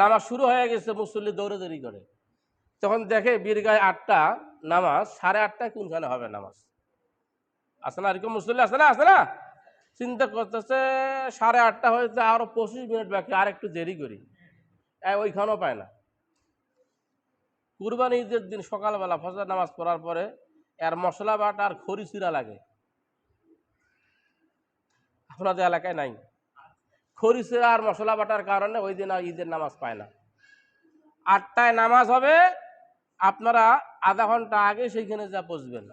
নামাজ শুরু হয়ে গেছে, মুসল্লি দৌড়াদৌড়ি করে, তখন দেখে বীরগায় 8টা নামাজ, 8:30টায় কোনখানে হবে নামাজ? আছে না এরকম মুসল্লি? আছে না? আছে না? চিন্তা করতেছে 8:30 হয়েছে, আরো 25 মিনিট বাকি, আর একটু দেরি করি, ওইখানেও পায় না। কুরবানি ঈদের দিন সকালবেলা ফজর নামাজ পড়ার পরে এর মশলা বাটা আর খড়ি চিরা লাগে। আপনাদের এলাকায় নাই? খড়ি চিরা আর মশলা বাটার কারণে ওই দিন আর ঈদের নামাজ পায় না। 8টায় নামাজ হবে, আপনারা আধা ঘন্টা আগে সেইখানে যা পৌঁছবেন।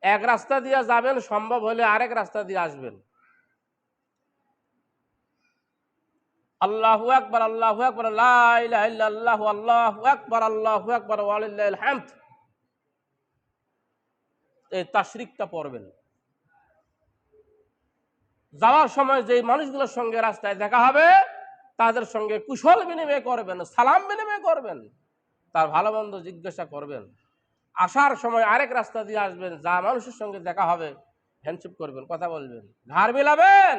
এক রাস্তা দিয়ে যাবেন, সম্ভব হলে আরেক রাস্তা দিয়ে আসবেন। আল্লাহু আকবার, আল্লাহু আকবার, লা ইলাহা ইল্লাল্লাহ, আল্লাহু আকবার, আল্লাহু আকবার, ওয়া লিল্লাহিল হামদ, এই তাশরিকটা পড়বেন। যাওয়ার সময় যেই মানুষগুলোর সঙ্গে রাস্তায় দেখা হবে তাদের সঙ্গে কুশল বিনিময় করবেন, সালাম বিনিময় করবেন, তার ভালো মন্দ জিজ্ঞাসা করবেন। আসার সময় আরেক রাস্তা দিয়ে আসবেন, যা মানুষের সঙ্গে দেখা হবে হ্যান্ডশেক করবেন, কথা বলবেন, ঘাড় মিলাবেন।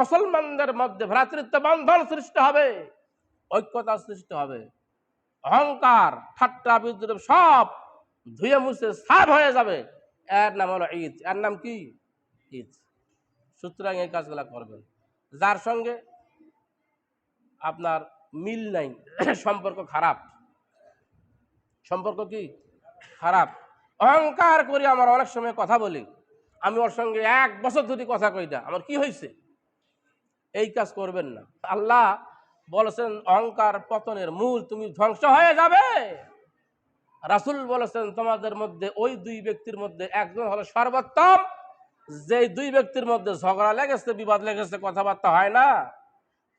মুসলমানদের মধ্যে ভ্রাতৃত্ব বন্ধন সৃষ্টি হবে, ঐক্যতা সৃষ্টি হবে। অহংকার, ঠাট্টা, বিদ্রুপ সব ধুয়ে মুছে সাফ হয়ে যাবে। এর নাম হলো ঈদ। এর নাম কি? ঈদ। সুতরাং এই কাজগুলা করবেন। যার সঙ্গে আপনার মিল নাই, সম্পর্ক খারাপ, সম্পর্ক কি খারাপ, অহংকার করি, আমার অনেক সময় কথা বলি, আমি ওর সঙ্গে 1 বছর ধরে কথা কই না, আমার কি হয়েছে? এই কাজ করবেন না। আল্লাহ বলেছেন অহংকার পতনের মূল, তুমি ধ্বংস হয়ে যাবে। রাসূল বলেছেন তোমাদের মধ্যে ওই 2 ব্যক্তির মধ্যে একজন হলো সর্বোত্তম, যেই 2 ব্যক্তির মধ্যে ঝগড়া লেগেছে, বিবাদ লেগেছে, কথাবার্তা হয় না,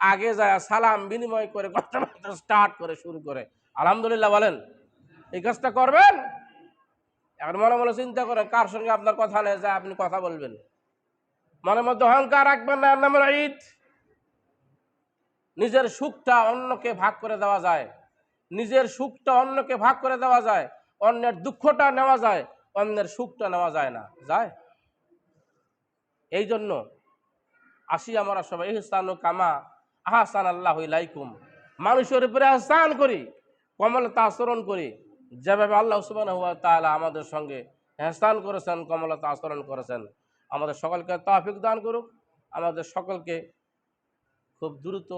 আগে যায় সালাম বিনিময় করে কথাবার্তা স্টার্ট করে শুরু করে আলহামদুলিল্লাহ বলেন। এই কাজটা করবেন। এখন মনে মনে চিন্তা করেন কার সঙ্গে আপনার কথা নেই, যায় আপনি কথা বলবেন, মনের মধ্যে অহংকার রাখবেন না। নাম হলো ঈদ। নিজের সুখটা অন্যকে ভাগ করে দেওয়া যায়, নিজের সুখটা অন্যকে ভাগ করে দেওয়া যায়, অন্যের দুঃখটা নেওয়া যায়, অন্যের সুখটা নেওয়া যায় না, যায়? এই জন্য আসি আমরা সবাই ইহসানু কামা আহসান আল্লাহু ইলাইকুম, মানুষের উপরে আহসান করি, কমলতা আচরণ করি, যেভাবে আল্লাহ সুবহানাহু ওয়া তাআলা আমাদের সঙ্গে ইহসান করেছেন, কমলতা আচরণ করেছেন। আমাদের সকলকে তৌফিক দান করুক, আমাদের সকলকে খুব দ্রুত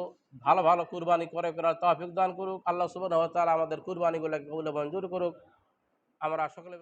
ভালো ভালো কুরবানি করে করার তৌফিক দান করুক। আল্লাহ সুবহানাহু ওয়া তাআলা আমাদের কুরবানিগুলোকে কবুল মঞ্জুর করুক। আমরা সকলে